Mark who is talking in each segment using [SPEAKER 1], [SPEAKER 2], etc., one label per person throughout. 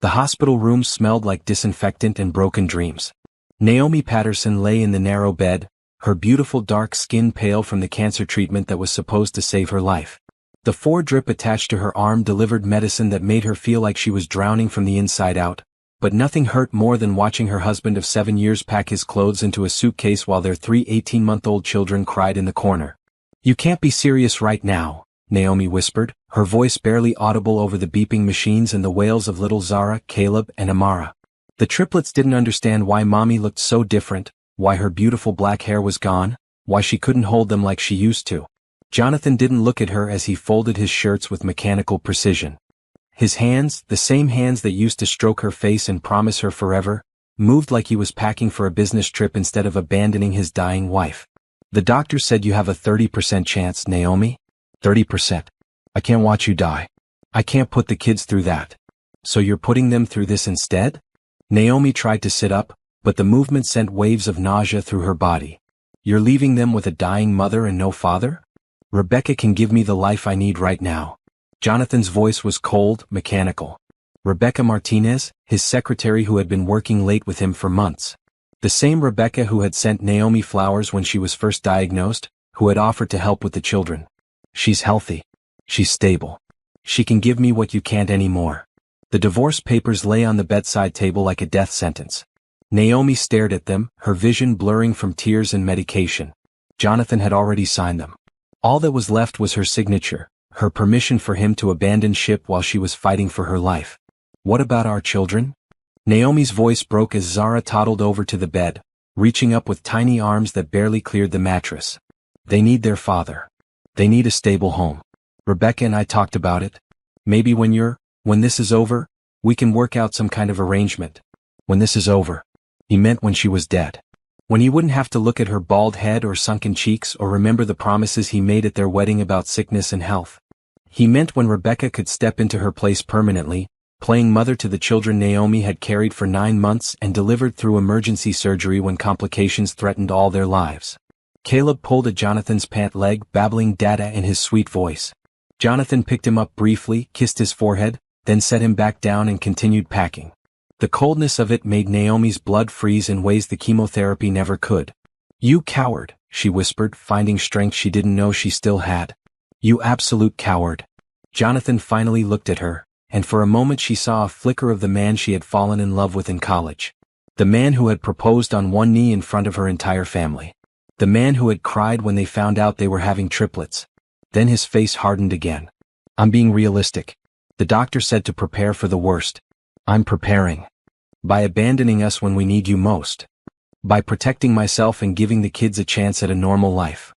[SPEAKER 1] The hospital room smelled like disinfectant and broken dreams. Naomi Patterson lay in the narrow bed, her beautiful dark skin pale from the cancer treatment that was supposed to save her life. The 4-drip attached to her arm delivered medicine that made her feel like she was drowning from the inside out, but nothing hurt more than watching her husband of 7 years pack his clothes into a suitcase while their 3 18-month-old children cried in the corner. "You can't be serious right now," Naomi whispered, her voice barely audible over the beeping machines and the wails of little Zara, Caleb, and Amara. The triplets didn't understand why Mommy looked so different, why her beautiful black hair was gone, why she couldn't hold them like she used to. Jonathan didn't look at her as he folded his shirts with mechanical precision. His hands, the same hands that used to stroke her face and promise her forever, moved like he was packing for a business trip instead of abandoning his dying wife. "The doctor said you have a 30% chance, Naomi. 30%. I can't watch you die. I can't put the kids through that. So you're putting them through this instead?" Naomi tried to sit up, but the movement sent waves of nausea through her body. "You're leaving them with a dying mother and no father? Rebecca can give me the life I need right now." Jonathan's voice was cold, mechanical. Rebecca Martinez, his secretary who had been working late with him for months. The same Rebecca who had sent Naomi flowers when she was first diagnosed, who had offered to help with the children. "She's healthy. She's stable. She can give me what you can't anymore." The divorce papers lay on the bedside table like a death sentence. Naomi stared at them, her vision blurring from tears and medication. Jonathan had already signed them. All that was left was her signature, her permission for him to abandon ship while she was fighting for her life. "What about our children?" Naomi's voice broke as Zara toddled over to the bed, reaching up with tiny arms that barely cleared the mattress. "They need their father. They need a stable home. Rebecca and I talked about it. Maybe when this is over, we can work out some kind of arrangement." When this is over. He meant when she was dead. When he wouldn't have to look at her bald head or sunken cheeks or remember the promises he made at their wedding about sickness and health. He meant when Rebecca could step into her place permanently, playing mother to the children Naomi had carried for 9 months and delivered through emergency surgery when complications threatened all their lives. Caleb pulled at Jonathan's pant leg, babbling data in his sweet voice. Jonathan picked him up briefly, kissed his forehead, then set him back down and continued packing. The coldness of it made Naomi's blood freeze in ways the chemotherapy never could. "You coward," she whispered, finding strength she didn't know she still had. "You absolute coward." Jonathan finally looked at her, and for a moment she saw a flicker of the man she had fallen in love with in college. The man who had proposed on one knee in front of her entire family. The man who had cried when they found out they were having triplets. Then his face hardened again. "I'm being realistic. The doctor said to prepare for the worst. I'm preparing. By abandoning us when we need you most. By protecting myself and giving the kids a chance at a normal life."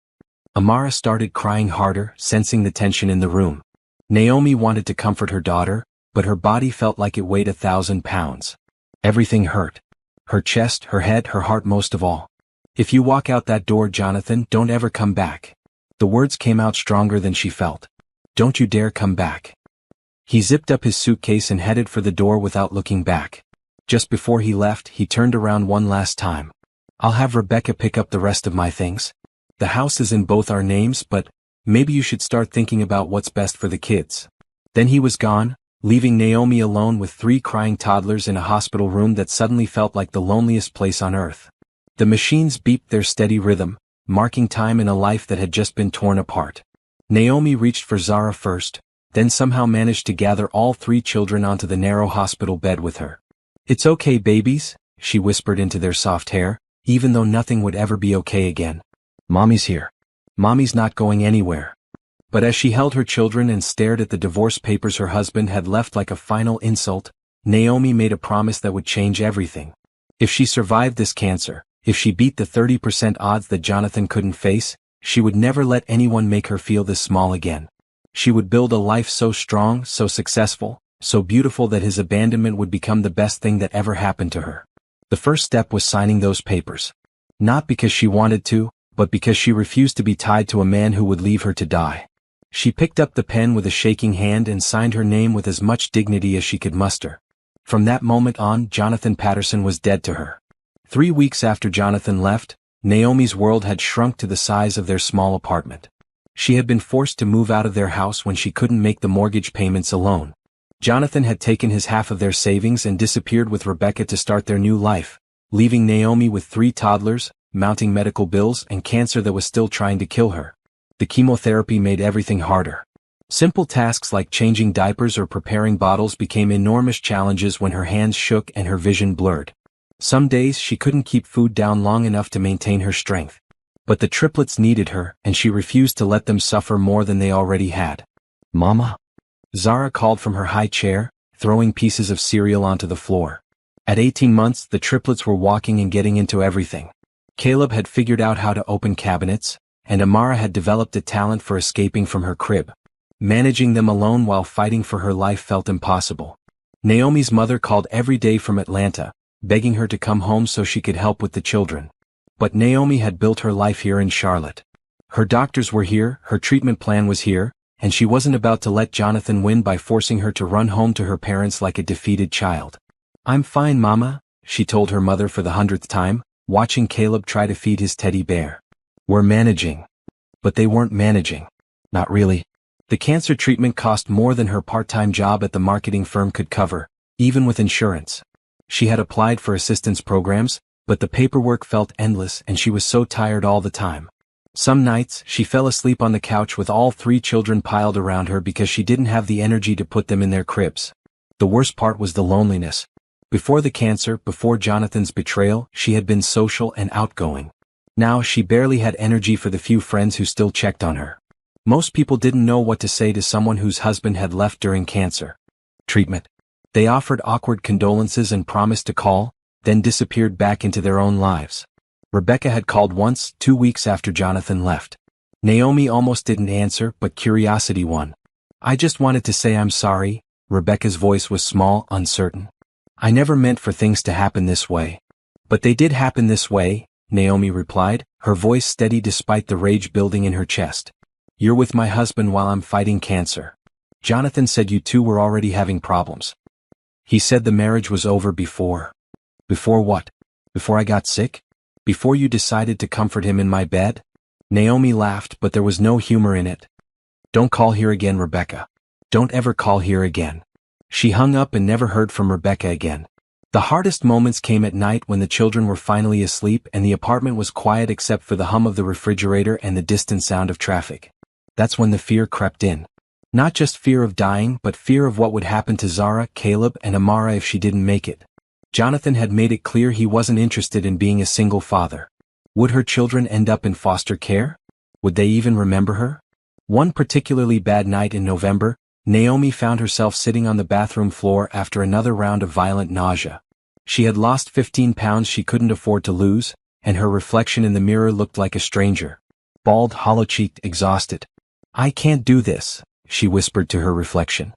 [SPEAKER 1] Amara started crying harder, sensing the tension in the room. Naomi wanted to comfort her daughter, but her body felt like it weighed 1,000 pounds. Everything hurt. Her chest, her head, her heart most of all. "If you walk out that door, Jonathan, don't ever come back." The words came out stronger than she felt. "Don't you dare come back." He zipped up his suitcase and headed for the door without looking back. Just before he left, he turned around one last time. "I'll have Rebecca pick up the rest of my things. The house is in both our names, but maybe you should start thinking about what's best for the kids." Then he was gone, leaving Naomi alone with 3 crying toddlers in a hospital room that suddenly felt like the loneliest place on earth. The machines beeped their steady rhythm, marking time in a life that had just been torn apart. Naomi reached for Zara first, then somehow managed to gather all 3 children onto the narrow hospital bed with her. "It's okay, babies," she whispered into their soft hair, even though nothing would ever be okay again. "Mommy's here. Mommy's not going anywhere." But as she held her children and stared at the divorce papers her husband had left like a final insult, Naomi made a promise that would change everything. If she survived this cancer, if she beat the 30% odds that Jonathan couldn't face, she would never let anyone make her feel this small again. She would build a life so strong, so successful, so beautiful that his abandonment would become the best thing that ever happened to her. The first step was signing those papers. Not because she wanted to, but because she refused to be tied to a man who would leave her to die. She picked up the pen with a shaking hand and signed her name with as much dignity as she could muster. From that moment on, Jonathan Patterson was dead to her. 3 weeks after Jonathan left, Naomi's world had shrunk to the size of their small apartment. She had been forced to move out of their house when she couldn't make the mortgage payments alone. Jonathan had taken his half of their savings and disappeared with Rebecca to start their new life, leaving Naomi with 3 toddlers, mounting medical bills and cancer that was still trying to kill her. The chemotherapy made everything harder. Simple tasks like changing diapers or preparing bottles became enormous challenges when her hands shook and her vision blurred. Some days she couldn't keep food down long enough to maintain her strength. But the triplets needed her, and she refused to let them suffer more than they already had. "Mama?" Zara called from her high chair, throwing pieces of cereal onto the floor. At 18 months, the triplets were walking and getting into everything. Caleb had figured out how to open cabinets, and Amara had developed a talent for escaping from her crib. Managing them alone while fighting for her life felt impossible. Naomi's mother called every day from Atlanta, begging her to come home so she could help with the children. But Naomi had built her life here in Charlotte. Her doctors were here, her treatment plan was here, and she wasn't about to let Jonathan win by forcing her to run home to her parents like a defeated child. "I'm fine, Mama," she told her mother for the 100th time, watching Caleb try to feed his teddy bear. "We're managing." But they weren't managing. Not really. The cancer treatment cost more than her part-time job at the marketing firm could cover, even with insurance. She had applied for assistance programs, but the paperwork felt endless and she was so tired all the time. Some nights, she fell asleep on the couch with all 3 children piled around her because she didn't have the energy to put them in their cribs. The worst part was the loneliness. Before the cancer, before Jonathan's betrayal, she had been social and outgoing. Now she barely had energy for the few friends who still checked on her. Most people didn't know what to say to someone whose husband had left during cancer treatment. They offered awkward condolences and promised to call, then disappeared back into their own lives. Rebecca had called once, 2 weeks after Jonathan left. Naomi almost didn't answer, but curiosity won. "I just wanted to say I'm sorry." Rebecca's voice was small, uncertain. "I never meant for things to happen this way." "But they did happen this way," Naomi replied, her voice steady despite the rage building in her chest. "You're with my husband while I'm fighting cancer. Jonathan said you two were already having problems. He said the marriage was over before." "Before what? Before I got sick? Before you decided to comfort him in my bed?" Naomi laughed, but there was no humor in it. "Don't call here again, Rebecca. Don't ever call here again." She hung up and never heard from Rebecca again. The hardest moments came at night when the children were finally asleep and the apartment was quiet except for the hum of the refrigerator and the distant sound of traffic. That's when the fear crept in. Not just fear of dying, but fear of what would happen to Zara, Caleb, and Amara if she didn't make it. Jonathan had made it clear he wasn't interested in being a single father. Would her children end up in foster care? Would they even remember her? One particularly bad night in November, Naomi found herself sitting on the bathroom floor after another round of violent nausea. She had lost 15 pounds she couldn't afford to lose, and her reflection in the mirror looked like a stranger. Bald, hollow-cheeked, exhausted. "I can't do this," she whispered to her reflection.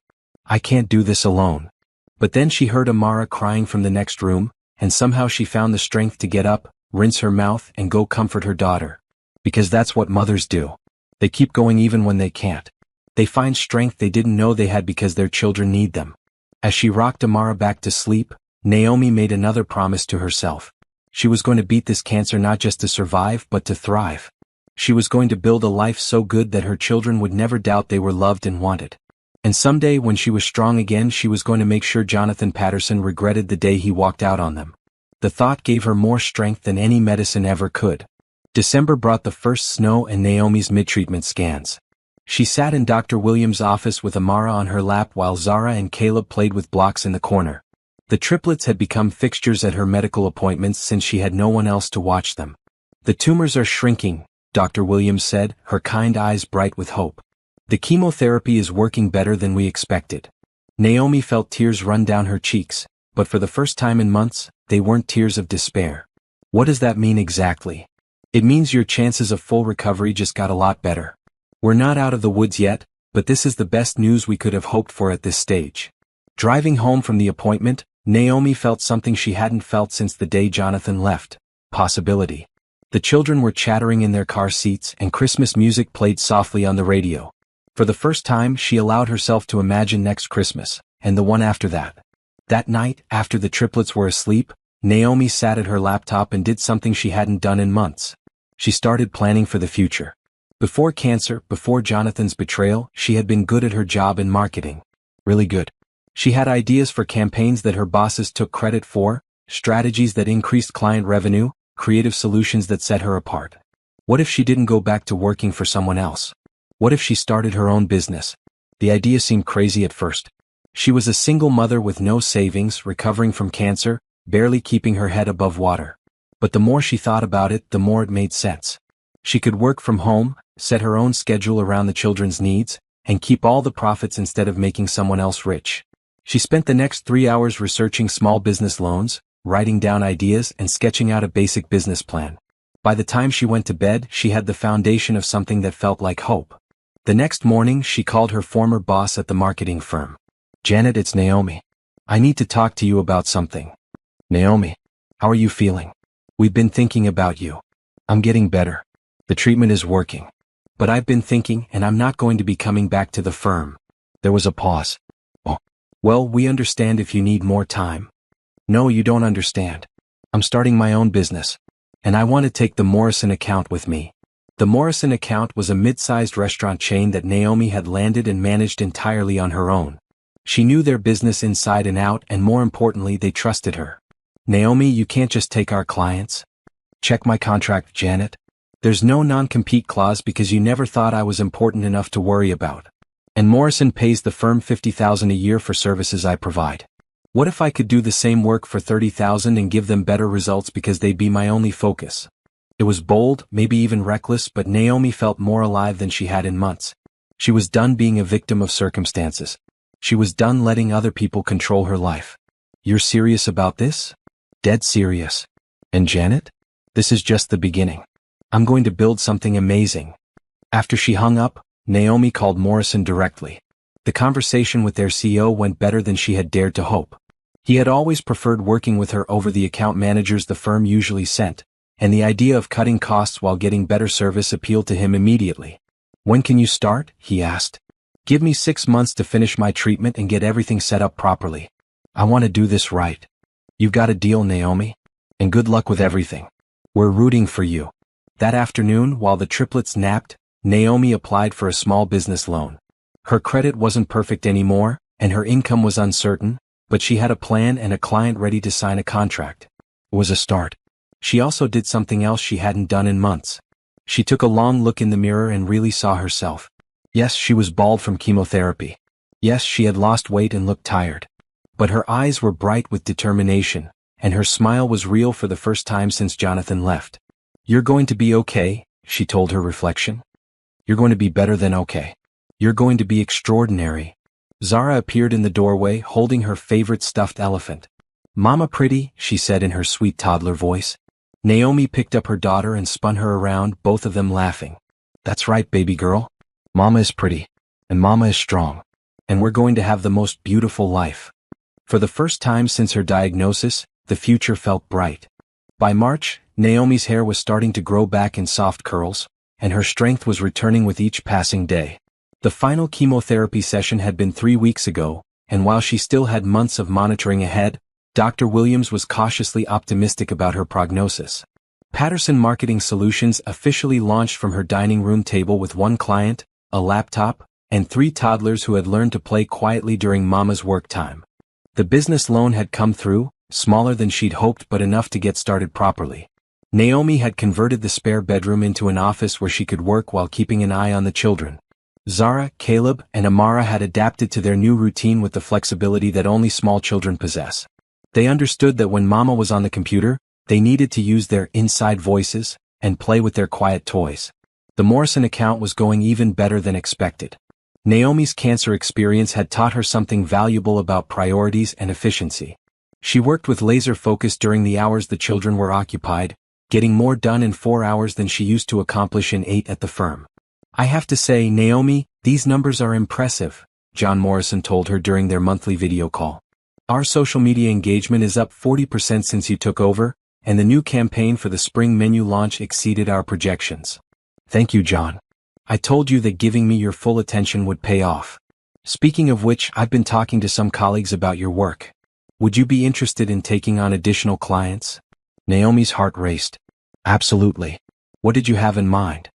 [SPEAKER 1] "I can't do this alone." But then she heard Amara crying from the next room, and somehow she found the strength to get up, rinse her mouth, and go comfort her daughter. Because that's what mothers do. They keep going even when they can't. They find strength they didn't know they had because their children need them. As she rocked Amara back to sleep, Naomi made another promise to herself. She was going to beat this cancer not just to survive but to thrive. She was going to build a life so good that her children would never doubt they were loved and wanted. And someday when she was strong again she was going to make sure Jonathan Patterson regretted the day he walked out on them. The thought gave her more strength than any medicine ever could. December brought the first snow and Naomi's mid-treatment scans. She sat in Dr. Williams' office with Amara on her lap while Zara and Caleb played with blocks in the corner. The triplets had become fixtures at her medical appointments since she had no one else to watch them. "The tumors are shrinking," Dr. Williams said, her kind eyes bright with hope. "The chemotherapy is working better than we expected." Naomi felt tears run down her cheeks, but for the first time in months, they weren't tears of despair. "What does that mean exactly?" "It means your chances of full recovery just got a lot better. We're not out of the woods yet, but this is the best news we could have hoped for at this stage." Driving home from the appointment, Naomi felt something she hadn't felt since the day Jonathan left. Possibility. The children were chattering in their car seats and Christmas music played softly on the radio. For the first time she allowed herself to imagine next Christmas, and the one after that. That night, after the triplets were asleep, Naomi sat at her laptop and did something she hadn't done in months. She started planning for the future. Before cancer, before Jonathan's betrayal, she had been good at her job in marketing. Really good. She had ideas for campaigns that her bosses took credit for, strategies that increased client revenue, creative solutions that set her apart. What if she didn't go back to working for someone else? What if she started her own business? The idea seemed crazy at first. She was a single mother with no savings, recovering from cancer, barely keeping her head above water. But the more she thought about it, the more it made sense. She could work from home, set her own schedule around the children's needs, and keep all the profits instead of making someone else rich. She spent the next 3 hours researching small business loans, writing down ideas, and sketching out a basic business plan. By the time she went to bed, she had the foundation of something that felt like hope. The next morning, she called her former boss at the marketing firm. "Janet, it's Naomi. I need to talk to you about something." "Naomi, how are you feeling?" "We've been thinking about you." "I'm getting better. The treatment is working. But I've been thinking, and I'm not going to be coming back to the firm." There was a pause. "Oh. Well, we understand if you need more time." "No, you don't understand. I'm starting my own business. And I want to take the Morrison account with me." The Morrison account was a mid-sized restaurant chain that Naomi had landed and managed entirely on her own. She knew their business inside and out, and more importantly, they trusted her. "Naomi, you can't just take our clients." "Check my contract, Janet. There's no non-compete clause because you never thought I was important enough to worry about. And Morrison pays the firm $50,000 a year for services I provide. What if I could do the same work for $30,000 and give them better results because they'd be my only focus?" It was bold, maybe even reckless, but Naomi felt more alive than she had in months. She was done being a victim of circumstances. She was done letting other people control her life. "You're serious about this?" "Dead serious." "And Janet? This is just the beginning. I'm going to build something amazing." After she hung up, Naomi called Morrison directly. The conversation with their CEO went better than she had dared to hope. He had always preferred working with her over the account managers the firm usually sent, and the idea of cutting costs while getting better service appealed to him immediately. "When can you start?" he asked. "Give me 6 months to finish my treatment and get everything set up properly. I want to do this right." "You've got a deal, Naomi. And good luck with everything. We're rooting for you." That afternoon, while the triplets napped, Naomi applied for a small business loan. Her credit wasn't perfect anymore, and her income was uncertain, but she had a plan and a client ready to sign a contract. It was a start. She also did something else she hadn't done in months. She took a long look in the mirror and really saw herself. Yes, she was bald from chemotherapy. Yes, she had lost weight and looked tired. But her eyes were bright with determination, and her smile was real for the first time since Jonathan left. "You're going to be okay," she told her reflection. "You're going to be better than okay. You're going to be extraordinary." Zara appeared in the doorway holding her favorite stuffed elephant. "Mama pretty," she said in her sweet toddler voice. Naomi picked up her daughter and spun her around, both of them laughing. "That's right, baby girl. Mama is pretty. And Mama is strong. And we're going to have the most beautiful life." For the first time since her diagnosis, the future felt bright. By March, Naomi's hair was starting to grow back in soft curls, and her strength was returning with each passing day. The final chemotherapy session had been 3 weeks ago, and while she still had months of monitoring ahead, Dr. Williams was cautiously optimistic about her prognosis. Patterson Marketing Solutions officially launched from her dining room table with 1 client, a laptop, and 3 toddlers who had learned to play quietly during Mama's work time. The business loan had come through, smaller than she'd hoped but enough to get started properly. Naomi had converted the spare bedroom into an office where she could work while keeping an eye on the children. Zara, Caleb, and Amara had adapted to their new routine with the flexibility that only small children possess. They understood that when Mama was on the computer, they needed to use their inside voices and play with their quiet toys. The Morrison account was going even better than expected. Naomi's cancer experience had taught her something valuable about priorities and efficiency. She worked with laser focus during the hours the children were occupied, getting more done in 4 hours than she used to accomplish in 8 at the firm. "I have to say, Naomi, these numbers are impressive," John Morrison told her during their monthly video call. "Our social media engagement is up 40% since you took over, and the new campaign for the spring menu launch exceeded our projections." "Thank you, John. I told you that giving me your full attention would pay off. Speaking of which, I've been talking to some colleagues about your work. Would you be interested in taking on additional clients?" Naomi's heart raced. "Absolutely. What did you have in mind?"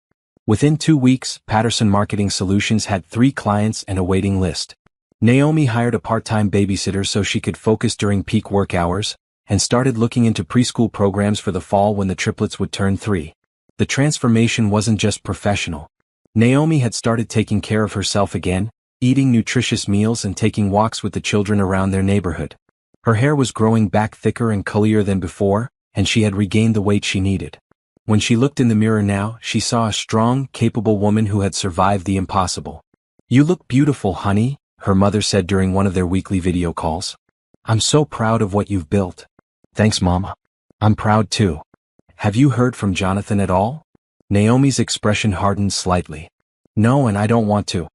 [SPEAKER 1] Within 2 weeks, Patterson Marketing Solutions had 3 clients and a waiting list. Naomi hired a part-time babysitter so she could focus during peak work hours, and started looking into preschool programs for the fall when the triplets would turn 3. The transformation wasn't just professional. Naomi had started taking care of herself again, eating nutritious meals and taking walks with the children around their neighborhood. Her hair was growing back thicker and curlier than before, and she had regained the weight she needed. When she looked in the mirror now, she saw a strong, capable woman who had survived the impossible. "You look beautiful, honey," her mother said during one of their weekly video calls. "I'm so proud of what you've built." "Thanks, Mama. I'm proud too. Have you heard from Jonathan at all?" Naomi's expression hardened slightly. "No, and I don't want to.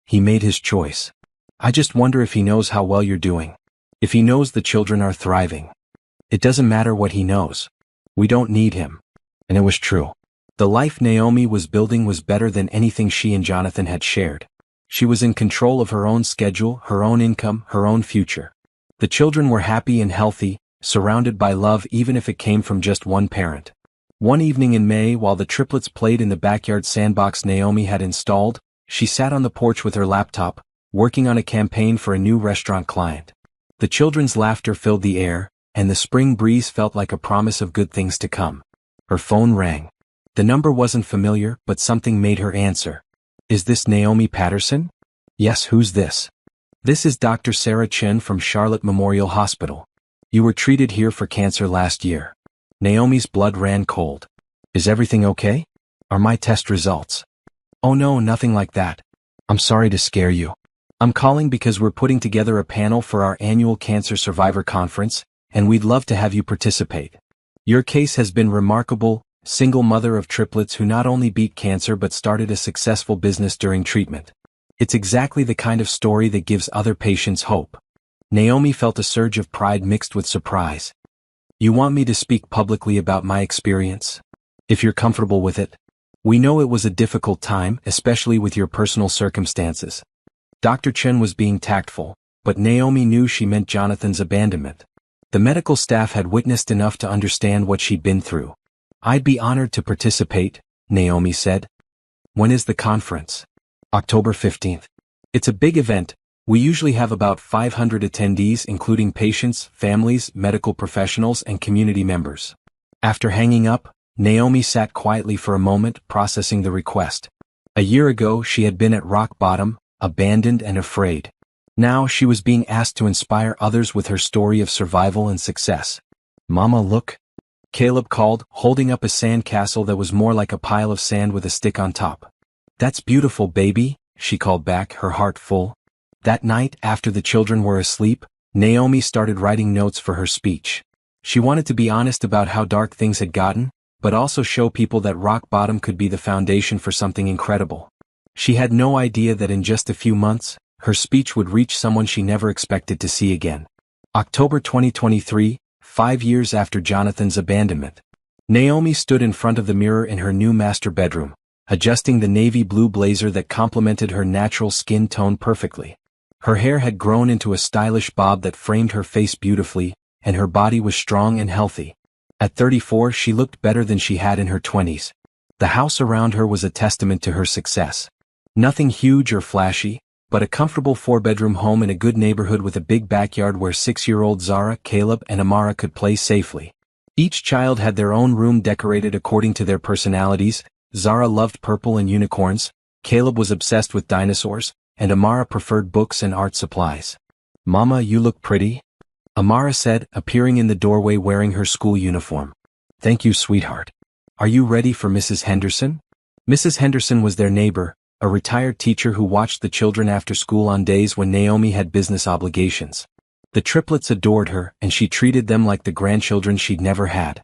[SPEAKER 1] He made his choice. I just wonder if he knows how well you're doing. If he knows the children are thriving. It doesn't matter what he knows. We don't need him." And it was true. The life Naomi was building was better than anything she and Jonathan had shared. She was in control of her own schedule, her own income, her own future. The children were happy and healthy, surrounded by love even if it came from just one parent. One evening in May, while the triplets played in the backyard sandbox Naomi had installed, she sat on the porch with her laptop, working on a campaign for a new restaurant client. The children's laughter filled the air, and the spring breeze felt like a promise of good things to come. Her phone rang. The number wasn't familiar, but something made her answer. "Is this Naomi Patterson?" "Yes, who's this?" "This is Dr. Sarah Chen from Charlotte Memorial Hospital. You were treated here for cancer last year." Naomi's blood ran cold. "Is everything okay? Are my test results?" "Oh no, nothing like that. I'm sorry to scare you. I'm calling because we're putting together a panel for our annual Cancer Survivor Conference, and we'd love to have you participate. Your case has been remarkable, single mother of triplets who not only beat cancer but started a successful business during treatment. It's exactly the kind of story that gives other patients hope." Naomi felt a surge of pride mixed with surprise. "You want me to speak publicly about my experience? If you're comfortable with it. We know it was a difficult time, especially with your personal circumstances." Dr. Chen was being tactful, but Naomi knew she meant Jonathan's abandonment. The medical staff had witnessed enough to understand what she'd been through. "I'd be honored to participate," Naomi said. "When is the conference?" "October 15th. It's a big event. We usually have about 500 attendees including patients, families, medical professionals, and community members." After hanging up, Naomi sat quietly for a moment, processing the request. A year ago she had been at rock bottom, abandoned and afraid. Now she was being asked to inspire others with her story of survival and success. "Mama, look." Caleb called, holding up a sand castle that was more like a pile of sand with a stick on top. "That's beautiful, baby," she called back, her heart full. That night, after the children were asleep, Naomi started writing notes for her speech. She wanted to be honest about how dark things had gotten, but also show people that rock bottom could be the foundation for something incredible. She had no idea that in just a few months, her speech would reach someone she never expected to see again. October 2023, 5 years after Jonathan's abandonment. Naomi stood in front of the mirror in her new master bedroom, adjusting the navy blue blazer that complemented her natural skin tone perfectly. Her hair had grown into a stylish bob that framed her face beautifully, and her body was strong and healthy. At 34 she looked better than she had in her 20s. The house around her was a testament to her success. Nothing huge or flashy, but a comfortable 4-bedroom home in a good neighborhood with a big backyard where 6-year-old Zara, Caleb, and Amara could play safely. Each child had their own room decorated according to their personalities. Zara loved purple and unicorns, Caleb was obsessed with dinosaurs, and Amara preferred books and art supplies. "Mama, you look pretty," Amara said, appearing in the doorway wearing her school uniform. "Thank you, sweetheart. Are you ready for Mrs. Henderson?" Mrs. Henderson was their neighbor, a retired teacher who watched the children after school on days when Naomi had business obligations. The triplets adored her, and she treated them like the grandchildren she'd never had.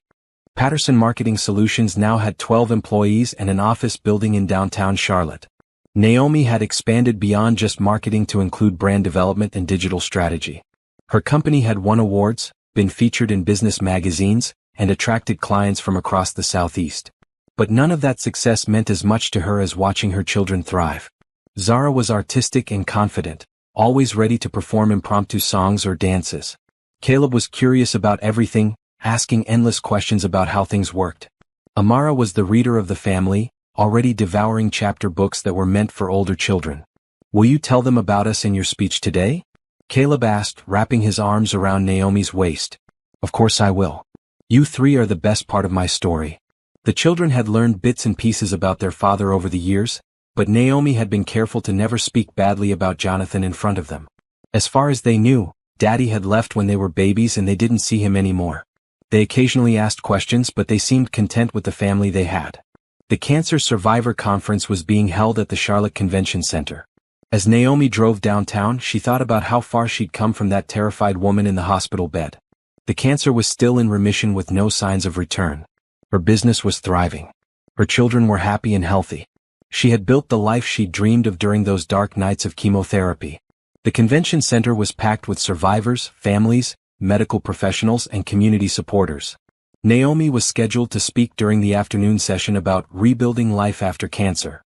[SPEAKER 1] Patterson Marketing Solutions now had 12 employees and an office building in downtown Charlotte. Naomi had expanded beyond just marketing to include brand development and digital strategy. Her company had won awards, been featured in business magazines, and attracted clients from across the Southeast. But none of that success meant as much to her as watching her children thrive. Zara was artistic and confident, always ready to perform impromptu songs or dances. Caleb was curious about everything, asking endless questions about how things worked. Amara was the reader of the family, already devouring chapter books that were meant for older children. Will you tell them about us in your speech today? Caleb asked, wrapping his arms around Naomi's waist. Of course I will. You three are the best part of my story. The children had learned bits and pieces about their father over the years, but Naomi had been careful to never speak badly about Jonathan in front of them. As far as they knew, Daddy had left when they were babies and they didn't see him anymore. They occasionally asked questions, but they seemed content with the family they had. The Cancer Survivor Conference was being held at the Charlotte Convention Center. As Naomi drove downtown, she thought about how far she'd come from that terrified woman in the hospital bed. The cancer was still in remission with no signs of return. Her business was thriving. Her children were happy and healthy. She had built the life she'd dreamed of during those dark nights of chemotherapy. The convention center was packed with survivors, families, medical professionals, and community supporters. Naomi was scheduled to speak during the afternoon session about rebuilding life after cancer.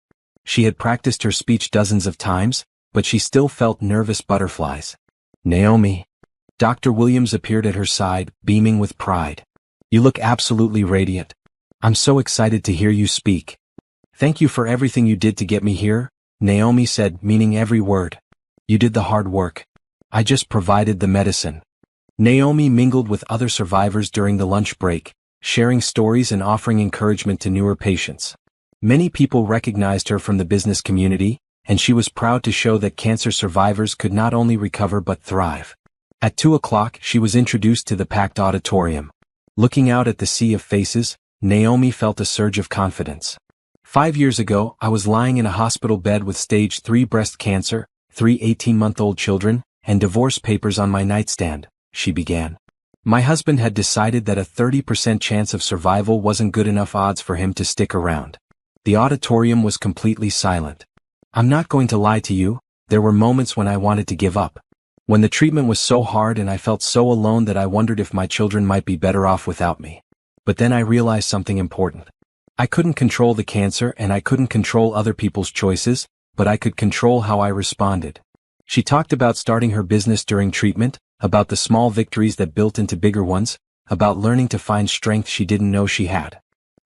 [SPEAKER 1] She had practiced her speech dozens of times, but she still felt nervous butterflies. Naomi. Dr. Williams appeared at her side, beaming with pride. You look absolutely radiant. I'm so excited to hear you speak. Thank you for everything you did to get me here, Naomi said, meaning every word. You did the hard work. I just provided the medicine. Naomi mingled with other survivors during the lunch break, sharing stories and offering encouragement to newer patients. Many people recognized her from the business community, and she was proud to show that cancer survivors could not only recover but thrive. At 2 o'clock, she was introduced to the packed auditorium. Looking out at the sea of faces, Naomi felt a surge of confidence. 5 years ago, I was lying in a hospital bed with stage 3 breast cancer, 3 18-month-old children, and divorce papers on my nightstand, she began. My husband had decided that a 30% chance of survival wasn't good enough odds for him to stick around. The auditorium was completely silent. I'm not going to lie to you, there were moments when I wanted to give up. When the treatment was so hard and I felt so alone that I wondered if my children might be better off without me. But then I realized something important. I couldn't control the cancer and I couldn't control other people's choices, but I could control how I responded. She talked about starting her business during treatment, about the small victories that built into bigger ones, about learning to find strength she didn't know she had.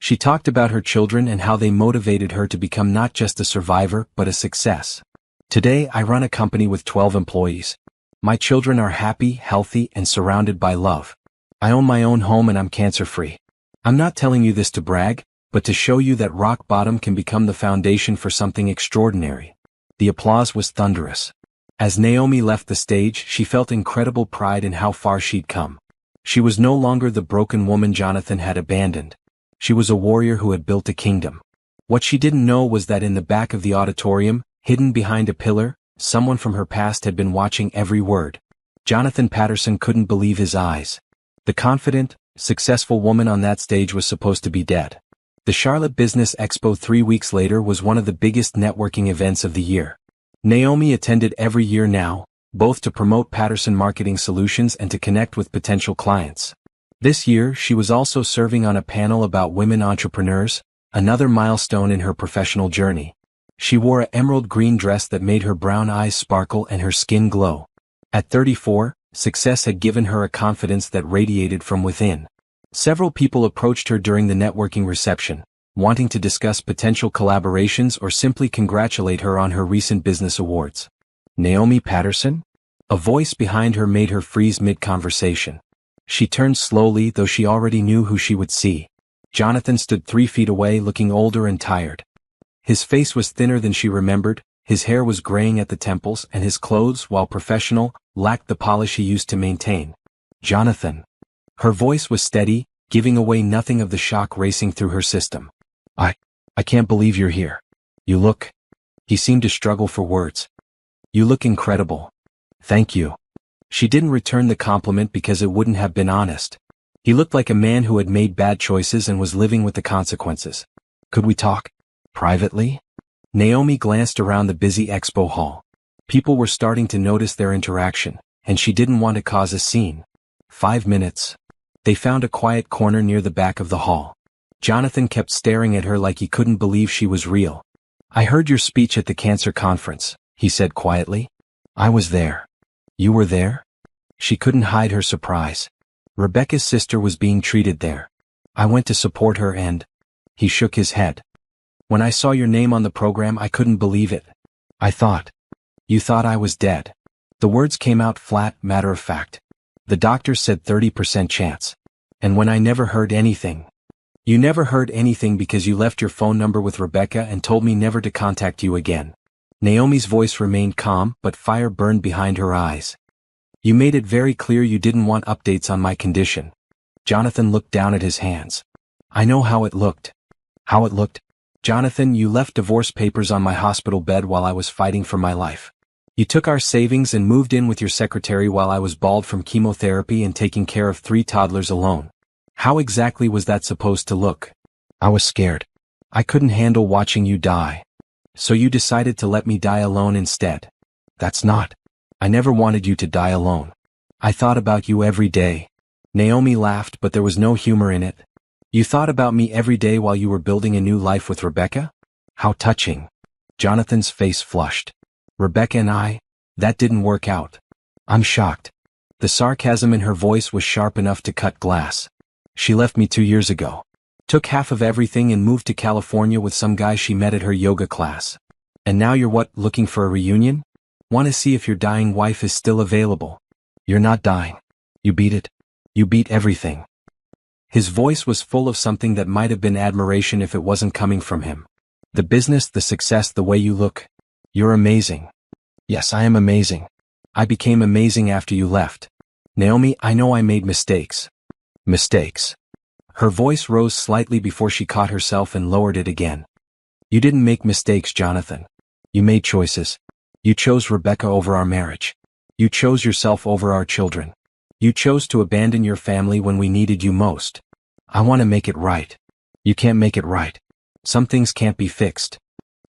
[SPEAKER 1] She talked about her children and how they motivated her to become not just a survivor but a success. Today I run a company with 12 employees. My children are happy, healthy, and surrounded by love. I own my own home and I'm cancer-free. I'm not telling you this to brag, but to show you that rock bottom can become the foundation for something extraordinary. The applause was thunderous. As Naomi left the stage, she felt incredible pride in how far she'd come. She was no longer the broken woman Jonathan had abandoned. She was a warrior who had built a kingdom. What she didn't know was that in the back of the auditorium, hidden behind a pillar, someone from her past had been watching every word. Jonathan Patterson couldn't believe his eyes. The confident, successful woman on that stage was supposed to be dead. The Charlotte Business Expo 3 weeks later was one of the biggest networking events of the year. Naomi attended every year now, both to promote Patterson Marketing Solutions and to connect with potential clients. This year, she was also serving on a panel about women entrepreneurs, another milestone in her professional journey. She wore an emerald green dress that made her brown eyes sparkle and her skin glow. At 34, success had given her a confidence that radiated from within. Several people approached her during the networking reception, wanting to discuss potential collaborations or simply congratulate her on her recent business awards. Naomi Patterson? A voice behind her made her freeze mid-conversation. She turned slowly, though she already knew who she would see. Jonathan stood 3 feet away, looking older and tired. His face was thinner than she remembered, his hair was graying at the temples, and his clothes, while professional, lacked the polish he used to maintain. Jonathan. Her voice was steady, giving away nothing of the shock racing through her system. I can't believe you're here. You look. He seemed to struggle for words. You look incredible. Thank you. She didn't return the compliment because it wouldn't have been honest. He looked like a man who had made bad choices and was living with the consequences. Could we talk? Privately? Naomi glanced around the busy expo hall. People were starting to notice their interaction, and she didn't want to cause a scene. 5 minutes. They found a quiet corner near the back of the hall. Jonathan kept staring at her like he couldn't believe she was real. I heard your speech at the cancer conference, he said quietly. I was there. You were there? She couldn't hide her surprise. Rebecca's sister was being treated there. I went to support her and... He shook his head. When I saw your name on the program, I couldn't believe it. I thought, You thought I was dead. The words came out flat, matter of fact. The doctor said 30% chance. And when I never heard anything. You never heard anything because you left your phone number with Rebecca and told me never to contact you again. Naomi's voice remained calm, but fire burned behind her eyes. You made it very clear you didn't want updates on my condition. Jonathan looked down at his hands. I know how it looked. How it looked? Jonathan, you left divorce papers on my hospital bed while I was fighting for my life. You took our savings and moved in with your secretary while I was bald from chemotherapy and taking care of 3 toddlers alone. How exactly was that supposed to look? I was scared. I couldn't handle watching you die. So you decided to let me die alone instead. That's not. I never wanted you to die alone. I thought about you every day. Naomi laughed, but there was no humor in it. You thought about me every day while you were building a new life with Rebecca? How touching. Jonathan's face flushed. Rebecca and I, that didn't work out. I'm shocked. The sarcasm in her voice was sharp enough to cut glass. She left me 2 years ago. Took half of everything and moved to California with some guy she met at her yoga class. And now you're what, looking for a reunion? Want to see if your dying wife is still available. You're not dying. You beat it. You beat everything. His voice was full of something that might have been admiration if it wasn't coming from him. The business, the success, the way you look. You're amazing. Yes, I am amazing. I became amazing after you left. Naomi, I know I made mistakes. Mistakes. Her voice rose slightly before she caught herself and lowered it again. You didn't make mistakes, Jonathan. You made choices. You chose Rebecca over our marriage. You chose yourself over our children. You chose to abandon your family when we needed you most. I want to make it right. You can't make it right. Some things can't be fixed.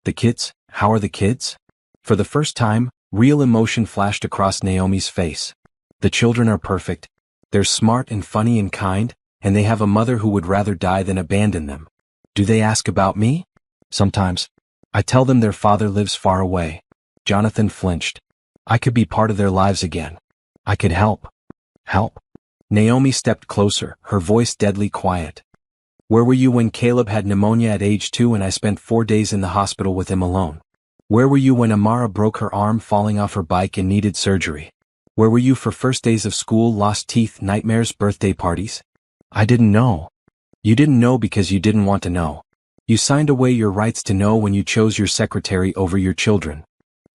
[SPEAKER 1] The kids, how are the kids? For the first time, real emotion flashed across Naomi's face. The children are perfect. They're smart and funny and kind, and they have a mother who would rather die than abandon them. Do they ask about me? Sometimes. I tell them their father lives far away. Jonathan flinched. I could be part of their lives again. I could help. Help? Naomi stepped closer, her voice deadly quiet. Where were you when Caleb had pneumonia at age 2 and I spent 4 days in the hospital with him alone? Where were you when Amara broke her arm falling off her bike and needed surgery? Where were you for first days of school, lost teeth, nightmares, birthday parties? I didn't know. You didn't know because you didn't want to know. You signed away your rights to know when you chose your secretary over your children.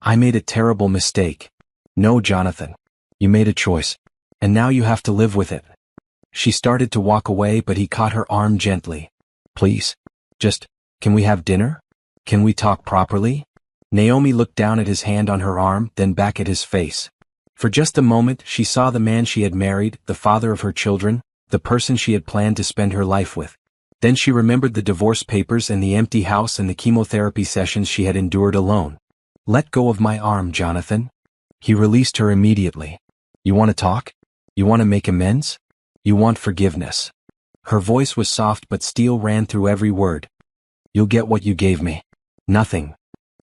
[SPEAKER 1] I made a terrible mistake. No, Jonathan. You made a choice. And now you have to live with it. She started to walk away, but he caught her arm gently. Please. Can we have dinner? Can we talk properly? Naomi looked down at his hand on her arm, then back at his face. For just a moment, she saw the man she had married, the father of her children, the person she had planned to spend her life with. Then she remembered the divorce papers and the empty house and the chemotherapy sessions she had endured alone. Let go of my arm, Jonathan. He released her immediately. You want to talk? You want to make amends? You want forgiveness? Her voice was soft but steel ran through every word. You'll get what you gave me. Nothing.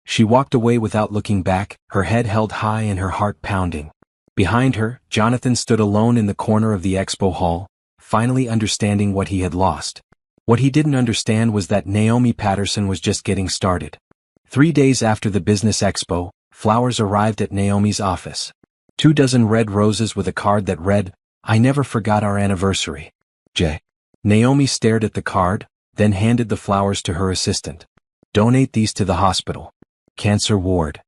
[SPEAKER 1] She walked away without looking back, her head held high and her heart pounding. Behind her, Jonathan stood alone in the corner of the expo hall, finally understanding what he had lost. What he didn't understand was that Naomi Patterson was just getting started. 3 days after the business expo, flowers arrived at Naomi's office. 24 red roses with a card that read, I never forgot our anniversary. J. Naomi stared at the card, then handed the flowers to her assistant. Donate these to the hospital. Cancer ward.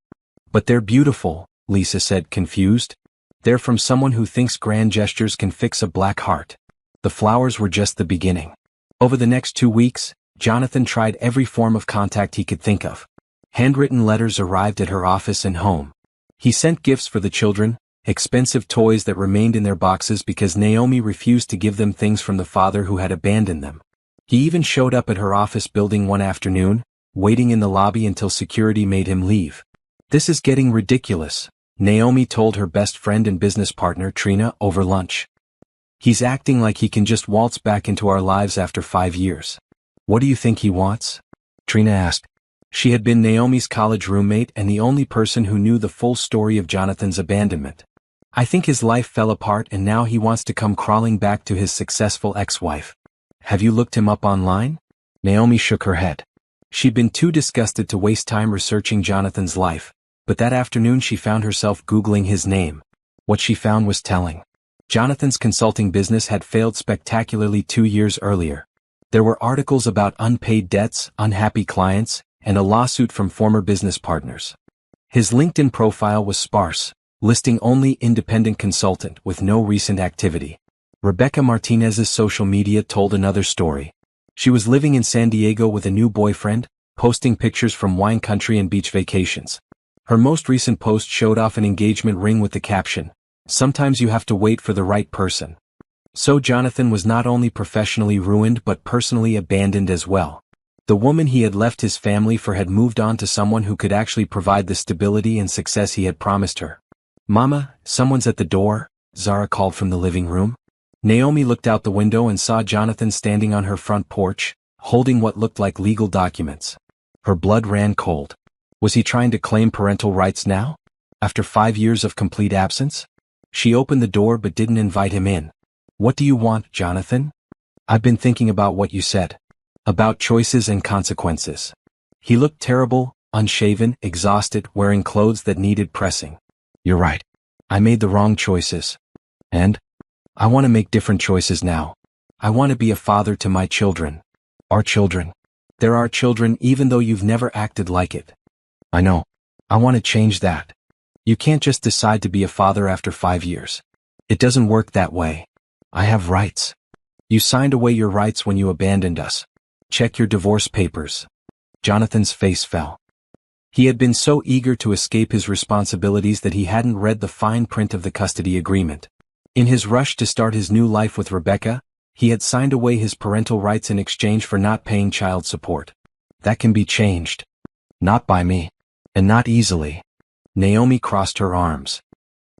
[SPEAKER 1] But they're beautiful, Lisa said, confused. They're from someone who thinks grand gestures can fix a black heart. The flowers were just the beginning. Over the next 2 weeks, Jonathan tried every form of contact he could think of. Handwritten letters arrived at her office and home. He sent gifts for the children, expensive toys that remained in their boxes because Naomi refused to give them things from the father who had abandoned them. He even showed up at her office building one afternoon, waiting in the lobby until security made him leave. This is getting ridiculous, Naomi told her best friend and business partner Trina over lunch. He's acting like he can just waltz back into our lives after 5 years. What do you think he wants? Trina asked. She had been Naomi's college roommate and the only person who knew the full story of Jonathan's abandonment. I think his life fell apart and now he wants to come crawling back to his successful ex-wife. Have you looked him up online? Naomi shook her head. She'd been too disgusted to waste time researching Jonathan's life, But that afternoon she found herself Googling his name. What she found was telling. Jonathan's consulting business had failed spectacularly 2 years earlier. There were articles about unpaid debts, unhappy clients, and a lawsuit from former business partners. His LinkedIn profile was sparse, listing only independent consultant with no recent activity. Rebecca Martinez's social media told another story. She was living in San Diego with a new boyfriend, posting pictures from wine country and beach vacations. Her most recent post showed off an engagement ring with the caption, "Sometimes you have to wait for the right person." So Jonathan was not only professionally ruined but personally abandoned as well. The woman he had left his family for had moved on to someone who could actually provide the stability and success he had promised her. "Mama, someone's at the door," Zara called from the living room. Naomi looked out the window and saw Jonathan standing on her front porch, holding what looked like legal documents. Her blood ran cold. Was he trying to claim parental rights now? After 5 years of complete absence? She opened the door but didn't invite him in. "What do you want, Jonathan?" "I've been thinking about what you said. About choices and consequences." He looked terrible, unshaven, exhausted, wearing clothes that needed pressing. "You're right. I made the wrong choices. And I want to make different choices now. I want to be a father to my children. Our children. They're our children even though you've never acted like it. I know. I want to change that. You can't just decide to be a father after 5 years. It doesn't work that way. I have rights. You signed away your rights when you abandoned us. Check your divorce papers." Jonathan's face fell. He had been so eager to escape his responsibilities that he hadn't read the fine print of the custody agreement. In his rush to start his new life with Rebecca, he had signed away his parental rights in exchange for not paying child support. That can be changed. Not by me. And not easily. Naomi crossed her arms.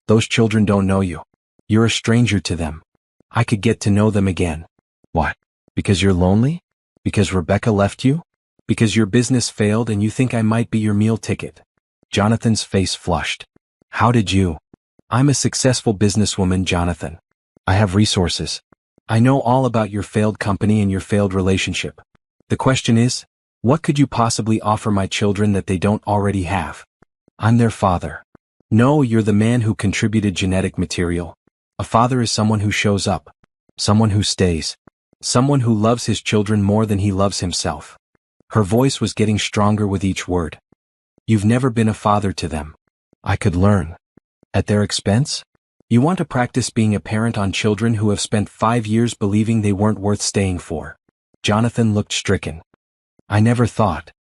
[SPEAKER 1] "Those children don't know you. You're a stranger to them. I could get to know them again." "What? Because you're lonely? Because Rebecca left you? Because your business failed and you think I might be your meal ticket?" Jonathan's face flushed. "How did you?" "I'm a successful businesswoman, Jonathan. I have resources. I know all about your failed company and your failed relationship. The question is, what could you possibly offer my children that they don't already have? I'm their father." "No, you're the man who contributed genetic material. A father is someone who shows up. Someone who stays. Someone who loves his children more than he loves himself." Her voice was getting stronger with each word. "You've never been a father to them. I could learn. At their expense? You want to practice being a parent on children who have spent 5 years believing they weren't worth staying for." Jonathan looked stricken. "I never thought.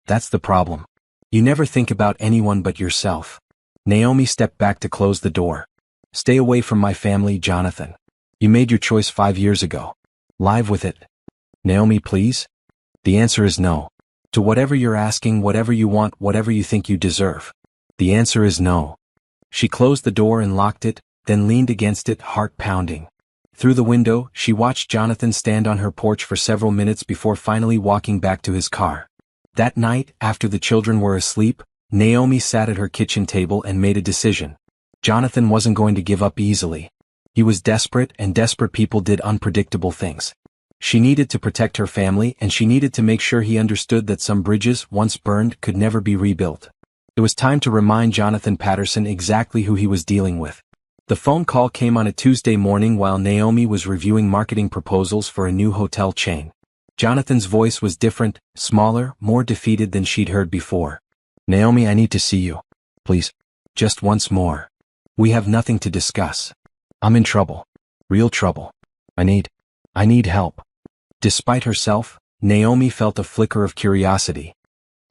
[SPEAKER 1] That's the problem. You never think about anyone but yourself." Naomi stepped back to close the door. "Stay away from my family, Jonathan. You made your choice 5 years ago. Live with it." "Naomi, please?" "The answer is no. To whatever you're asking, whatever you want, whatever you think you deserve. The answer is no." She closed the door and locked it, then leaned against it, heart pounding. Through the window, she watched Jonathan stand on her porch for several minutes before finally walking back to his car. That night, after the children were asleep, Naomi sat at her kitchen table and made a decision. Jonathan wasn't going to give up easily. He was desperate, and desperate people did unpredictable things. She needed to protect her family, and she needed to make sure he understood that some bridges, once burned, could never be rebuilt. It was time to remind Jonathan Patterson exactly who he was dealing with. The phone call came on a Tuesday morning while Naomi was reviewing marketing proposals for a new hotel chain. Jonathan's voice was different, smaller, more defeated than she'd heard before. "Naomi, I need to see you. Please. Just once more. We have nothing to discuss. I'm in trouble. Real trouble. I need help." Despite herself, Naomi felt a flicker of curiosity.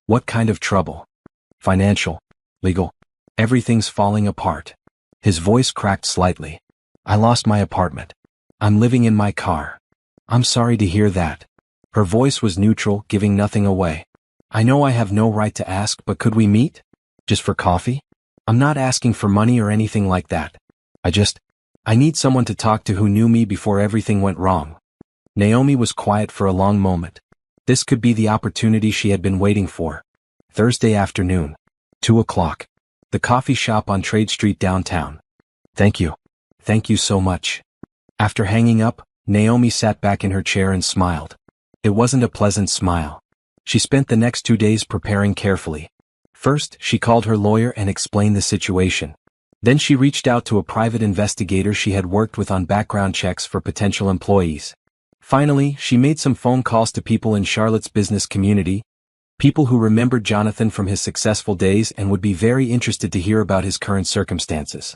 [SPEAKER 1] "What kind of trouble?" "Financial. Legal. Everything's falling apart." His voice cracked slightly. "I lost my apartment. I'm living in my car." "I'm sorry to hear that." Her voice was neutral, giving nothing away. "I know I have no right to ask, but could we meet? Just for coffee? I'm not asking for money or anything like that. I need someone to talk to who knew me before everything went wrong." Naomi was quiet for a long moment. This could be the opportunity she had been waiting for. Thursday afternoon. 2 o'clock. The coffee shop on Trade Street downtown. "Thank you. Thank you so much." After hanging up, Naomi sat back in her chair and smiled. It wasn't a pleasant smile. She spent the next 2 days preparing carefully. First, she called her lawyer and explained the situation. Then she reached out to a private investigator she had worked with on background checks for potential employees. Finally, she made some phone calls to people in Charlotte's business community, people who remembered Jonathan from his successful days and would be very interested to hear about his current circumstances.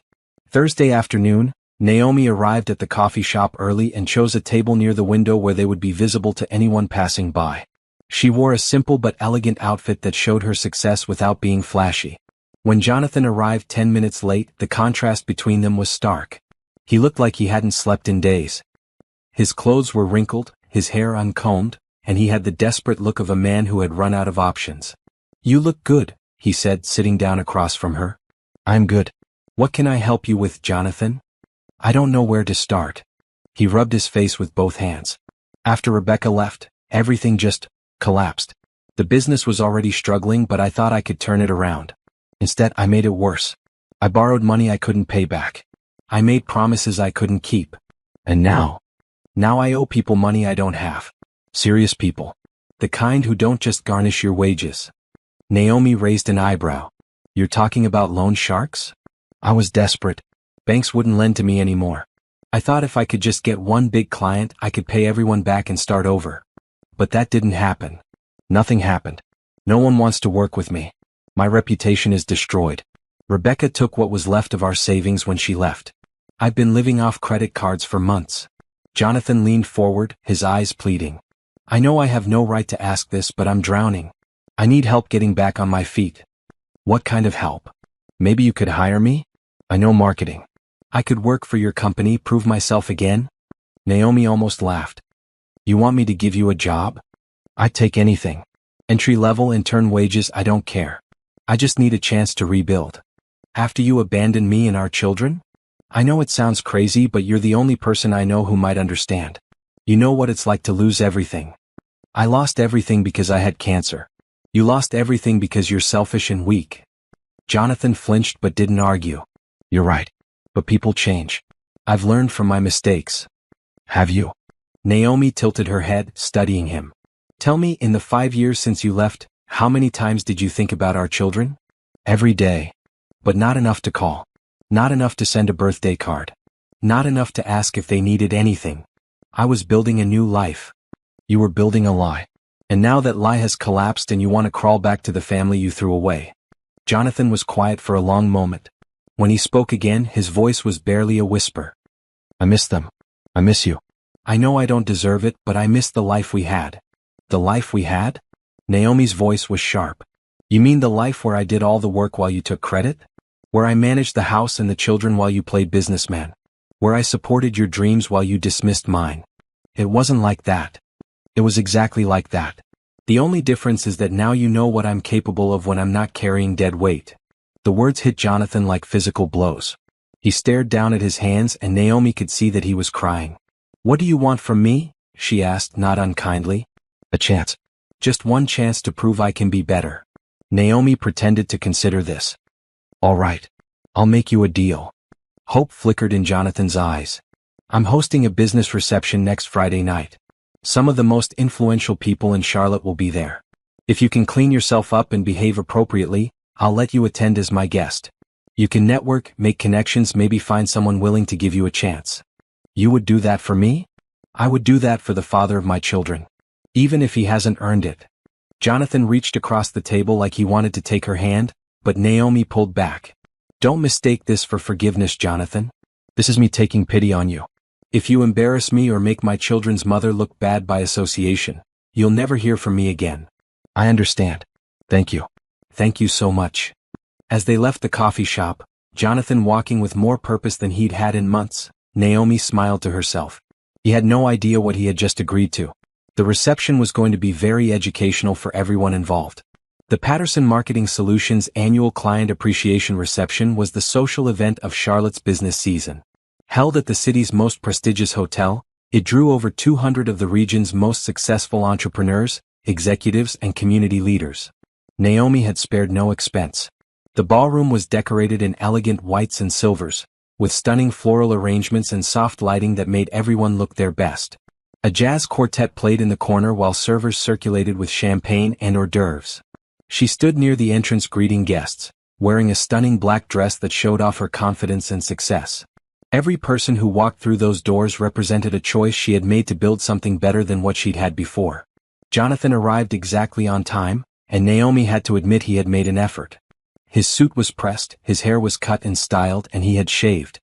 [SPEAKER 1] Thursday afternoon, Naomi arrived at the coffee shop early and chose a table near the window where they would be visible to anyone passing by. She wore a simple but elegant outfit that showed her success without being flashy. When Jonathan arrived 10 minutes late, the contrast between them was stark. He looked like he hadn't slept in days. His clothes were wrinkled, his hair uncombed, and he had the desperate look of a man who had run out of options. "You look good," he said, sitting down across from her. "I'm good. What can I help you with, Jonathan?" "I don't know where to start." He rubbed his face with both hands. "After Rebecca left, everything just collapsed. The business was already struggling, but I thought I could turn it around. Instead, I made it worse. I borrowed money I couldn't pay back. I made promises I couldn't keep. And now I owe people money I don't have. Serious people. The kind who don't just garnish your wages." Naomi raised an eyebrow. "You're talking about loan sharks?" "I was desperate. Banks wouldn't lend to me anymore. I thought if I could just get one big client, I could pay everyone back and start over. But that didn't happen. Nothing happened. No one wants to work with me. My reputation is destroyed. Rebecca took what was left of our savings when she left. I've been living off credit cards for months." Jonathan leaned forward, his eyes pleading. "I know I have no right to ask this, but I'm drowning. I need help getting back on my feet." "What kind of help? Maybe you could hire me? I know marketing. I could work for your company, prove myself again." Naomi almost laughed. "You want me to give you a job? I'd take anything. Entry-level intern wages, I don't care. I just need a chance to rebuild. After you abandoned me and our children? I know it sounds crazy, but you're the only person I know who might understand. You know what it's like to lose everything. I lost everything because I had cancer. You lost everything because you're selfish and weak." Jonathan flinched but didn't argue. "You're right. But people change. I've learned from my mistakes." "Have you?" Naomi tilted her head, studying him. "Tell me, in the 5 years since you left, how many times did you think about our children?" "Every day. But not enough to call. Not enough to send a birthday card. Not enough to ask if they needed anything. I was building a new life." "You were building a lie. And now that lie has collapsed and you want to crawl back to the family you threw away." Jonathan was quiet for a long moment. When he spoke again, his voice was barely a whisper. "I miss them. I miss you. I know I don't deserve it, but I miss the life we had." "The life we had?" Naomi's voice was sharp. "You mean the life where I did all the work while you took credit? Where I managed the house and the children while you played businessman? Where I supported your dreams while you dismissed mine?" "It wasn't like that." "It was exactly like that. The only difference is that now you know what I'm capable of when I'm not carrying dead weight." The words hit Jonathan like physical blows. He stared down at his hands and Naomi could see that he was crying. "What do you want from me?" she asked, not unkindly. "A chance. Just one chance to prove I can be better." Naomi pretended to consider this. "All right. I'll make you a deal." Hope flickered in Jonathan's eyes. "I'm hosting a business reception next Friday night. Some of the most influential people in Charlotte will be there. If you can clean yourself up and behave appropriately, I'll let you attend as my guest. You can network, make connections, maybe find someone willing to give you a chance." "You would do that for me?" "I would do that for the father of my children. Even if he hasn't earned it." Jonathan reached across the table like he wanted to take her hand, but Naomi pulled back. "Don't mistake this for forgiveness, Jonathan. This is me taking pity on you. If you embarrass me or make my children's mother look bad by association, you'll never hear from me again." "I understand. Thank you." "Thank you so much." As they left the coffee shop, Jonathan walking with more purpose than he'd had in months, Naomi smiled to herself. He had no idea what he had just agreed to. The reception was going to be very educational for everyone involved. The Patterson Marketing Solutions annual Client Appreciation Reception was the social event of Charlotte's business season. Held at the city's most prestigious hotel, it drew over 200 of the region's most successful entrepreneurs, executives, and community leaders. Naomi had spared no expense. The ballroom was decorated in elegant whites and silvers, with stunning floral arrangements and soft lighting that made everyone look their best. A jazz quartet played in the corner while servers circulated with champagne and hors d'oeuvres. She stood near the entrance greeting guests, wearing a stunning black dress that showed off her confidence and success. Every person who walked through those doors represented a choice she had made to build something better than what she'd had before. Jonathan arrived exactly on time, and Naomi had to admit he had made an effort. His suit was pressed, his hair was cut and styled, and he had shaved.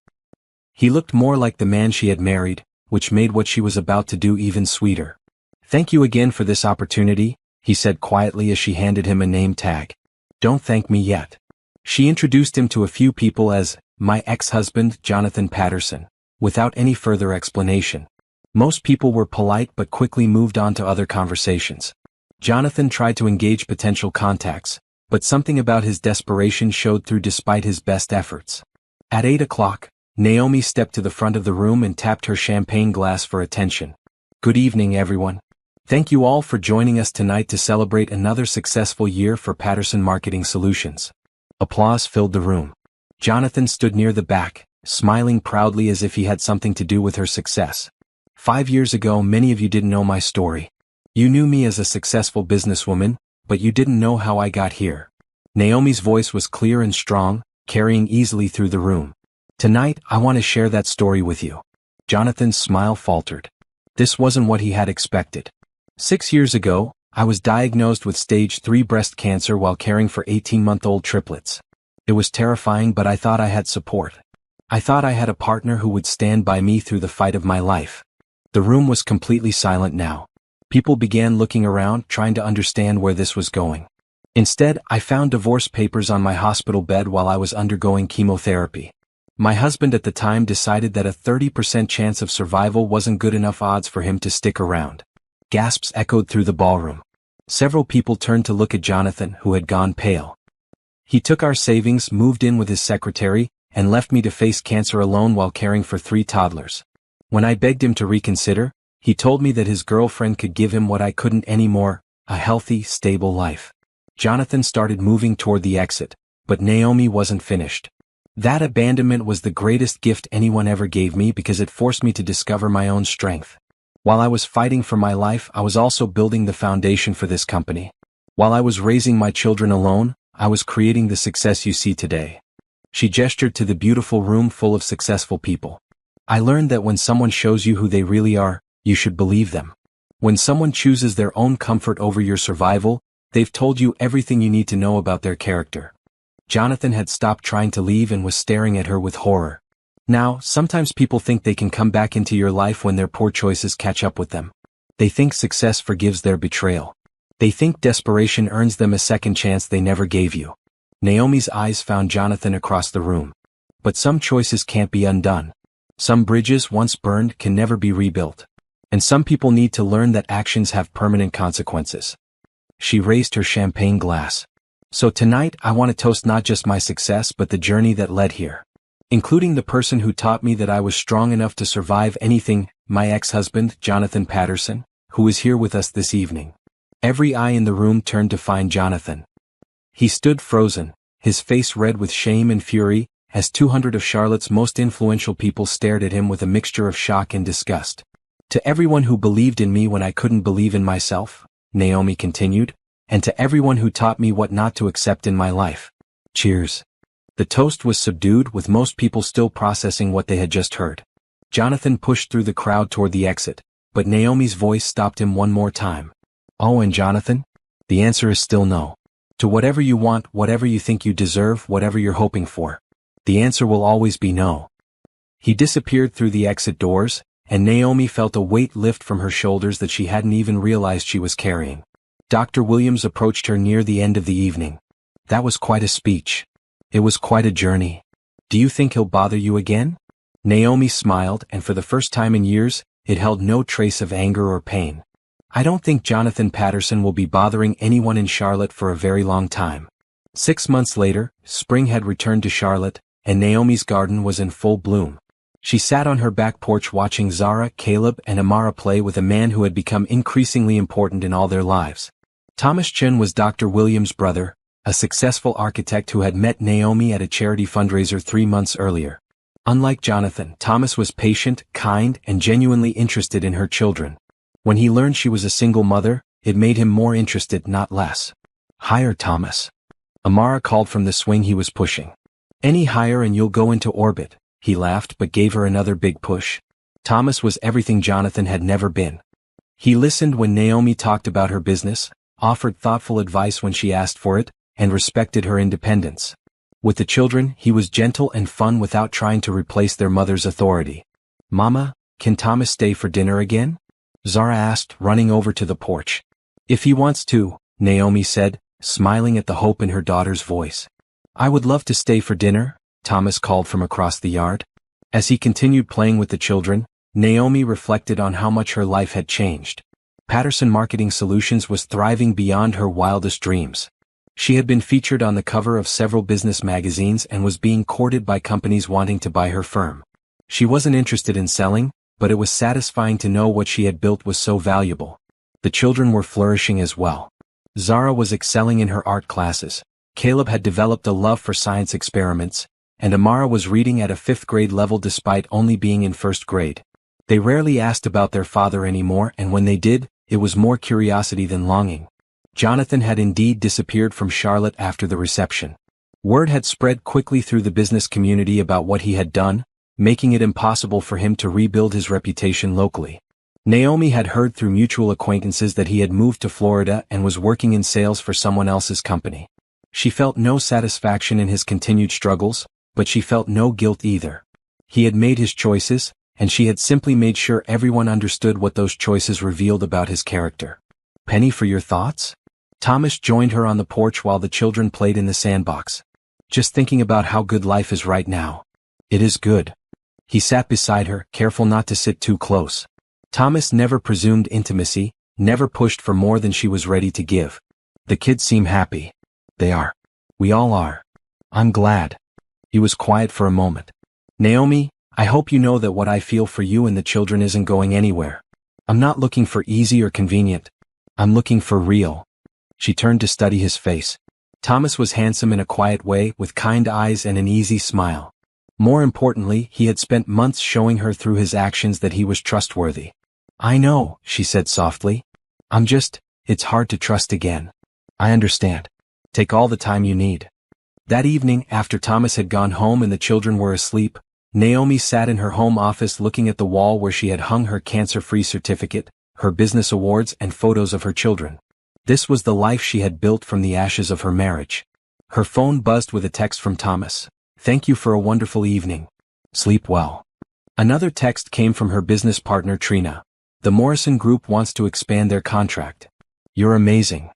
[SPEAKER 1] He looked more like the man she had married, which made what she was about to do even sweeter. "Thank you again for this opportunity," he said quietly as she handed him a name tag. "Don't thank me yet." She introduced him to a few people as, "My ex-husband, Jonathan Patterson," without any further explanation. Most people were polite but quickly moved on to other conversations. Jonathan tried to engage potential contacts, but something about his desperation showed through despite his best efforts. At 8 o'clock, Naomi stepped to the front of the room and tapped her champagne glass for attention. "Good evening, everyone. Thank you all for joining us tonight to celebrate another successful year for Patterson Marketing Solutions." Applause filled the room. Jonathan stood near the back, smiling proudly as if he had something to do with her success. "5 years ago, many of you didn't know my story. You knew me as a successful businesswoman, but you didn't know how I got here." Naomi's voice was clear and strong, carrying easily through the room. "Tonight, I want to share that story with you." Jonathan's smile faltered. This wasn't what he had expected. 6 years ago, I was diagnosed with stage 3 breast cancer while caring for 18-month-old triplets. It was terrifying, but I thought I had support. I thought I had a partner who would stand by me through the fight of my life. The room was completely silent now. People began looking around, trying to understand where this was going. Instead, I found divorce papers on my hospital bed while I was undergoing chemotherapy. My husband at the time decided that a 30% chance of survival wasn't good enough odds for him to stick around. Gasps echoed through the ballroom. Several people turned to look at Jonathan, who had gone pale. He took our savings, moved in with his secretary, and left me to face cancer alone while caring for 3 toddlers. When I begged him to reconsider, he told me that his girlfriend could give him what I couldn't anymore, a healthy, stable life. Jonathan started moving toward the exit, but Naomi wasn't finished. "That abandonment was the greatest gift anyone ever gave me because it forced me to discover my own strength. While I was fighting for my life, I was also building the foundation for this company. While I was raising my children alone, I was creating the success you see today." She gestured to the beautiful room full of successful people. "I learned that when someone shows you who they really are, you should believe them. When someone chooses their own comfort over your survival, they've told you everything you need to know about their character." Jonathan had stopped trying to leave and was staring at her with horror. Now, sometimes people think they can come back into your life when their poor choices catch up with them. They think success forgives their betrayal. They think desperation earns them a second chance they never gave you. Naomi's eyes found Jonathan across the room. "But some choices can't be undone. Some bridges once burned can never be rebuilt. And some people need to learn that actions have permanent consequences." She raised her champagne glass. "So tonight I want to toast not just my success but the journey that led here. Including the person who taught me that I was strong enough to survive anything, my ex-husband, Jonathan Patterson, who is here with us this evening." Every eye in the room turned to find Jonathan. He stood frozen, his face red with shame and fury, as 200 of Charlotte's most influential people stared at him with a mixture of shock and disgust. "To everyone who believed in me when I couldn't believe in myself," Naomi continued, "and to everyone who taught me what not to accept in my life. Cheers." The toast was subdued, with most people still processing what they had just heard. Jonathan pushed through the crowd toward the exit, but Naomi's voice stopped him one more time. "Oh, and Jonathan? The answer is still no. To whatever you want, whatever you think you deserve, whatever you're hoping for. The answer will always be no." He disappeared through the exit doors, and Naomi felt a weight lift from her shoulders that she hadn't even realized she was carrying. Dr. Williams approached her near the end of the evening. "That was quite a speech. It was quite a journey. Do you think he'll bother you again?" Naomi smiled, and for the first time in years, it held no trace of anger or pain. "I don't think Jonathan Patterson will be bothering anyone in Charlotte for a very long time." 6 months later, spring had returned to Charlotte, and Naomi's garden was in full bloom. She sat on her back porch watching Zara, Caleb, and Amara play with a man who had become increasingly important in all their lives. Thomas Chen was Dr. Williams' brother, a successful architect who had met Naomi at a charity fundraiser 3 months earlier. Unlike Jonathan, Thomas was patient, kind, and genuinely interested in her children. When he learned she was a single mother, it made him more interested, not less. Higher, Thomas. Amara called from the swing he was pushing. Any higher and you'll go into orbit, he laughed but gave her another big push. Thomas was everything Jonathan had never been. He listened when Naomi talked about her business, offered thoughtful advice when she asked for it, and respected her independence. With the children, he was gentle and fun without trying to replace their mother's authority. Mama, can Thomas stay for dinner again? Zara asked, running over to the porch. If he wants to, Naomi said, smiling at the hope in her daughter's voice. I would love to stay for dinner, Thomas called from across the yard. As he continued playing with the children, Naomi reflected on how much her life had changed. Patterson Marketing Solutions was thriving beyond her wildest dreams. She had been featured on the cover of several business magazines and was being courted by companies wanting to buy her firm. She wasn't interested in selling, but it was satisfying to know what she had built was so valuable. The children were flourishing as well. Zara was excelling in her art classes. Caleb had developed a love for science experiments, and Amara was reading at a 5th grade level despite only being in 1st grade. They rarely asked about their father anymore, and when they did, it was more curiosity than longing. Jonathan had indeed disappeared from Charlotte after the reception. Word had spread quickly through the business community about what he had done, making it impossible for him to rebuild his reputation locally. Naomi had heard through mutual acquaintances that he had moved to Florida and was working in sales for someone else's company. She felt no satisfaction in his continued struggles, but she felt no guilt either. He had made his choices, and she had simply made sure everyone understood what those choices revealed about his character. Penny, for your thoughts? Thomas joined her on the porch while the children played in the sandbox. Just thinking about how good life is right now. It is good. He sat beside her, careful not to sit too close. Thomas never presumed intimacy, never pushed for more than she was ready to give. The kids seem happy. They are. We all are. I'm glad. He was quiet for a moment. Naomi, I hope you know that what I feel for you and the children isn't going anywhere. I'm not looking for easy or convenient. I'm looking for real. She turned to study his face. Thomas was handsome in a quiet way, with kind eyes and an easy smile. More importantly, he had spent months showing her through his actions that he was trustworthy. I know, she said softly. It's hard to trust again. I understand. Take all the time you need. That evening, after Thomas had gone home and the children were asleep, Naomi sat in her home office looking at the wall where she had hung her cancer-free certificate, her business awards, and photos of her children. This was the life she had built from the ashes of her marriage. Her phone buzzed with a text from Thomas. Thank you for a wonderful evening. Sleep well. Another text came from her business partner Trina. The Morrison Group wants to expand their contract. You're amazing.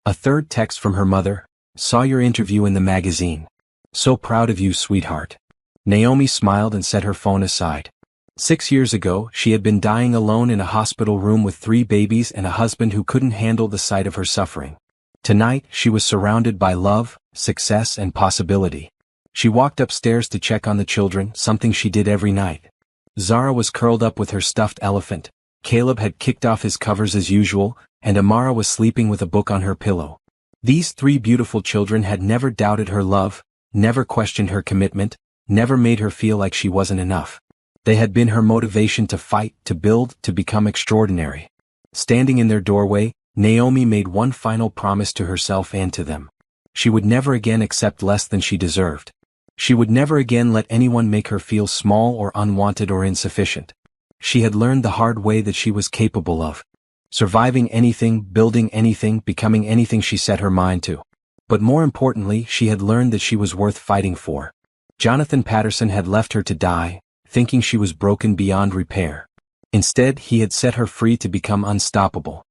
[SPEAKER 1] A third text from her mother. Saw your interview in the magazine. So proud of you, sweetheart. Naomi smiled and set her phone aside. 6 years ago, she had been dying alone in a hospital room with 3 babies and a husband who couldn't handle the sight of her suffering. Tonight, she was surrounded by love, success, and possibility. She walked upstairs to check on the children, something she did every night. Zara was curled up with her stuffed elephant. Caleb had kicked off his covers as usual, and Amara was sleeping with a book on her pillow. These 3 beautiful children had never doubted her love, never questioned her commitment, never made her feel like she wasn't enough. They had been her motivation to fight, to build, to become extraordinary. Standing in their doorway, Naomi made one final promise to herself and to them. She would never again accept less than she deserved. She would never again let anyone make her feel small or unwanted or insufficient. She had learned the hard way that she was capable of surviving anything, building anything, becoming anything she set her mind to. But more importantly, she had learned that she was worth fighting for. Jonathan Patterson had left her to die, thinking she was broken beyond repair. Instead, he had set her free to become unstoppable.